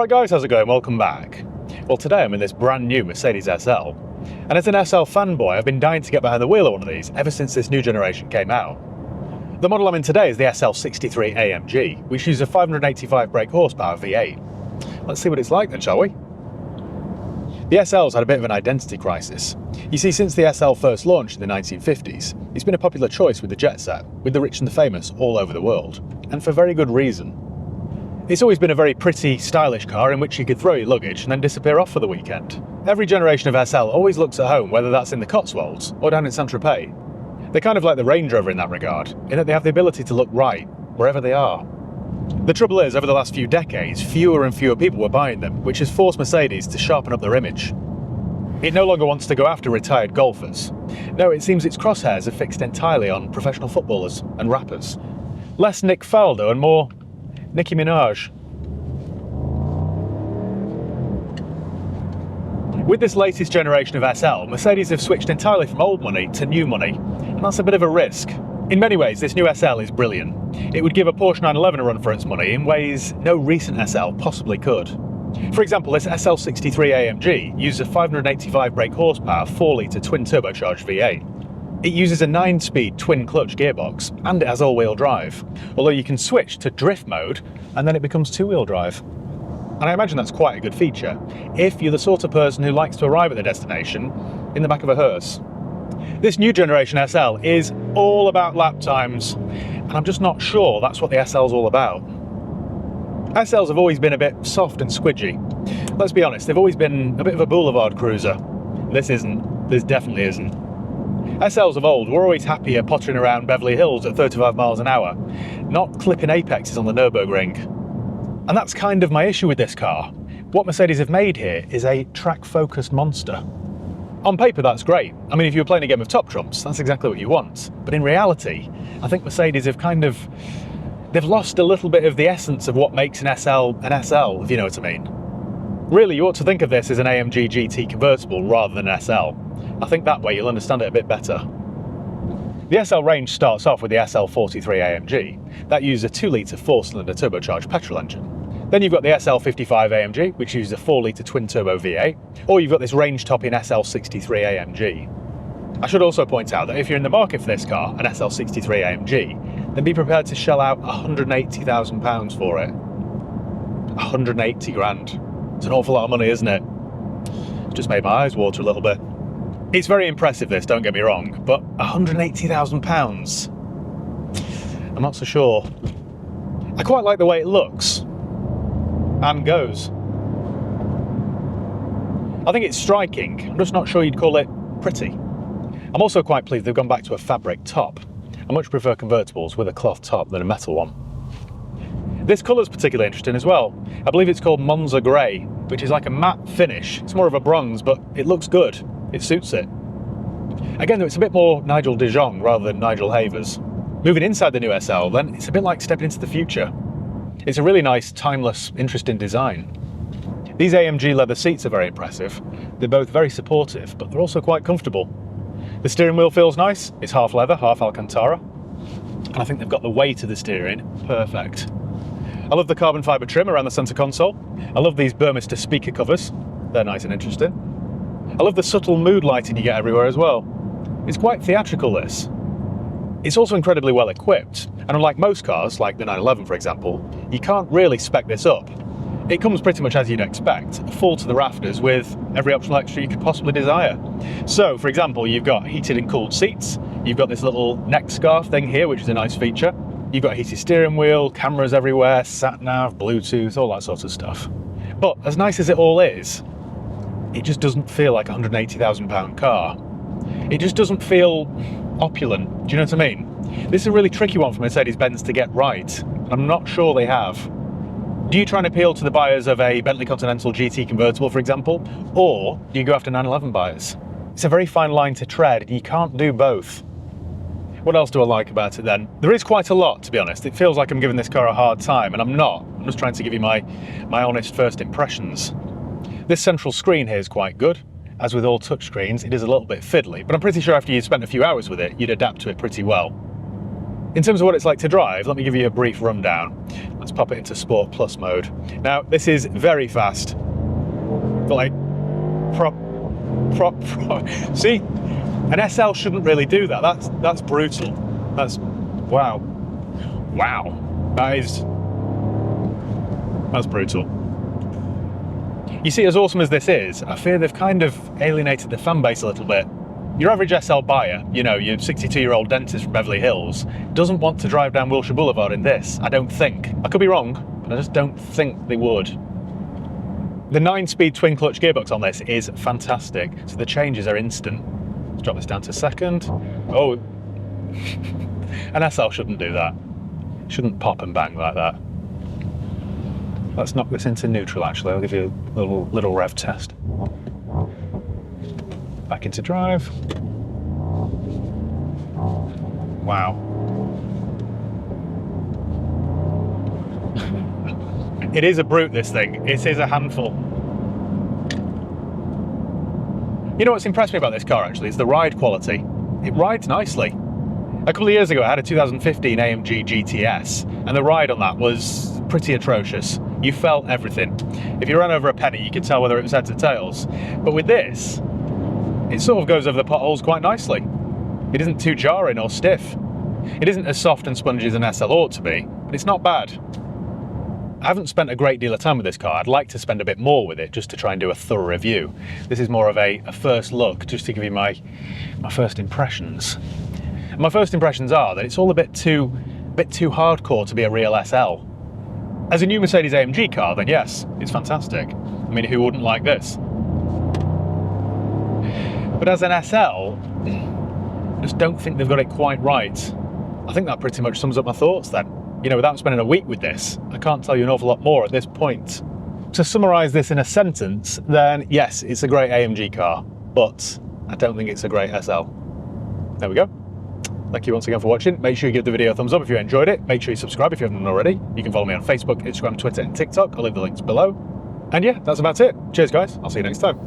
Alright guys, how's it going? Welcome back. Well, today I'm in this brand new Mercedes SL, and as an SL fanboy I've been dying to get behind the wheel of one of these ever since this new generation came out. The model I'm in today is the SL63 AMG, which uses a 585 brake horsepower V8. Let's see what it's like then, shall we? The SL's had a bit of an identity crisis. You see, since the SL first launched in the 1950s, it's been a popular choice with the jet set, with the rich and the famous all over the world, and for very good reason. It's always been a very pretty, stylish car in which you could throw your luggage and then disappear off for the weekend. Every generation of SL always looks at home, whether that's in the Cotswolds or down in Saint-Tropez. They're kind of like the Range Rover in that regard, in that they have the ability to look right wherever they are. The trouble is, over the last few decades, fewer and fewer people were buying them, which has forced Mercedes to sharpen up their image. It no longer wants to go after retired golfers. No, it seems its crosshairs are fixed entirely on professional footballers and rappers. Less Nick Faldo and more Nicki Minaj. With this latest generation of SL, Mercedes have switched entirely from old money to new money, and that's a bit of a risk. In many ways, this new SL is brilliant. It would give a Porsche 911 a run for its money in ways no recent SL possibly could. For example, this SL63 AMG uses a 585 brake horsepower 4-litre twin turbocharged V8. It uses a 9-speed twin-clutch gearbox, and it has all-wheel drive, although you can switch to drift mode, and then it becomes two-wheel drive. And I imagine that's quite a good feature, if you're the sort of person who likes to arrive at the destination in the back of a hearse. This new generation SL is all about lap times, and I'm just not sure that's what the SL's all about. SLs have always been a bit soft and squidgy. Let's be honest, they've always been a bit of a boulevard cruiser. This isn't. This definitely isn't. SLs of old were always happier pottering around Beverly Hills at 35 miles an hour, not clipping apexes on the Nürburgring. And that's kind of my issue with this car. What Mercedes have made here is a track-focused monster. On paper, that's great. I mean, if you were playing a game of top trumps, that's exactly what you want. But in reality, I think Mercedes have they've lost a little bit of the essence of what makes an SL, if you know what I mean. Really, you ought to think of this as an AMG GT convertible rather than an SL. I think that way you'll understand it a bit better. The SL range starts off with the SL43 AMG. That uses a 2-litre 4-cylinder turbocharged petrol engine. Then you've got the SL55 AMG, which uses a 4-litre twin-turbo V8, or you've got this range-topping SL63 AMG. I should also point out that if you're in the market for this car, an SL63 AMG, then be prepared to shell out £180,000 for it. 180 grand. It's an awful lot of money, isn't it? Just made my eyes water a little bit. It's very impressive, this, don't get me wrong, but £180,000? I'm not so sure. I quite like the way it looks and goes. I think it's striking. I'm just not sure you'd call it pretty. I'm also quite pleased they've gone back to a fabric top. I much prefer convertibles with a cloth top than a metal one. This colour's particularly interesting as well. I believe it's called Monza Grey, which is like a matte finish. It's more of a bronze, but it looks good. It suits it. Again, though, it's a bit more Nigel de Jong rather than Nigel Havers. Moving inside the new SL, then, it's a bit like stepping into the future. It's a really nice, timeless, interesting design. These AMG leather seats are very impressive. They're both very supportive, but they're also quite comfortable. The steering wheel feels nice. It's half leather, half Alcantara. And I think they've got the weight of the steering perfect. I love the carbon fibre trim around the centre console. I love these Burmester speaker covers. They're nice and interesting. I love the subtle mood lighting you get everywhere as well. It's quite theatrical, this. It's also incredibly well equipped, and unlike most cars, like the 911 for example, you can't really spec this up. It comes pretty much as you'd expect, full to the rafters with every optional extra you could possibly desire. So, for example, you've got heated and cooled seats, you've got this little neck scarf thing here, which is a nice feature, you've got a heated steering wheel, cameras everywhere, sat-nav, Bluetooth, all that sort of stuff. But as nice as it all is, it just doesn't feel like a £180,000 car. It just doesn't feel opulent, do you know what I mean? This is a really tricky one for Mercedes-Benz to get right, and I'm not sure they have. Do you try and appeal to the buyers of a Bentley Continental GT convertible, for example, or do you go after 911 buyers? It's a very fine line to tread, and you can't do both. What else do I like about it then? There is quite a lot, to be honest. It feels like I'm giving this car a hard time, and I'm not. I'm just trying to give you my honest first impressions. This central screen here is quite good. As with all touchscreens, it is a little bit fiddly, but I'm pretty sure after you'd spent a few hours with it, you'd adapt to it pretty well. In terms of what it's like to drive, let me give you a brief rundown. Let's pop it into Sport Plus mode. Now, this is very fast, but like, prop. See, an SL shouldn't really do that. That's brutal. That's, wow. That's brutal. You see, as awesome as this is, I fear they've kind of alienated the fan base a little bit. Your average SL buyer, you know, your 62-year-old dentist from Beverly Hills, doesn't want to drive down Wilshire Boulevard in this, I don't think. I could be wrong, but I just don't think they would. The 9-speed twin-clutch gearbox on this is fantastic, so the changes are instant. Let's drop this down to second. Oh, an SL shouldn't do that. Shouldn't pop and bang like that. Let's knock this into neutral, actually. I'll give you a little rev test. Back into drive. Wow. It is a brute, this thing. It is a handful. You know what's impressed me about this car, actually, is the ride quality. It rides nicely. A couple of years ago, I had a 2015 AMG GTS, and the ride on that was pretty atrocious. You felt everything. If you ran over a penny, you could tell whether it was heads or tails. But with this, it sort of goes over the potholes quite nicely. It isn't too jarring or stiff. It isn't as soft and spongy as an SL ought to be, but it's not bad. I haven't spent a great deal of time with this car. I'd like to spend a bit more with it just to try and do a thorough review. This is more of a first look, just to give you my first impressions. And my first impressions are that it's all a bit too hardcore to be a real SL. As a new Mercedes AMG car, then yes, it's fantastic. I mean, who wouldn't like this? But as an SL, I just don't think they've got it quite right. I think that pretty much sums up my thoughts then. You know, without spending a week with this, I can't tell you an awful lot more at this point. To summarise this in a sentence, then yes, it's a great AMG car, but I don't think it's a great SL. There we go. Thank you once again for watching. Make sure you give the video a thumbs up if you enjoyed it. Make sure you subscribe if you haven't already. You can follow me on Facebook, Instagram, Twitter and TikTok. I'll leave the links below. And yeah, that's about it. Cheers guys, I'll see you next time.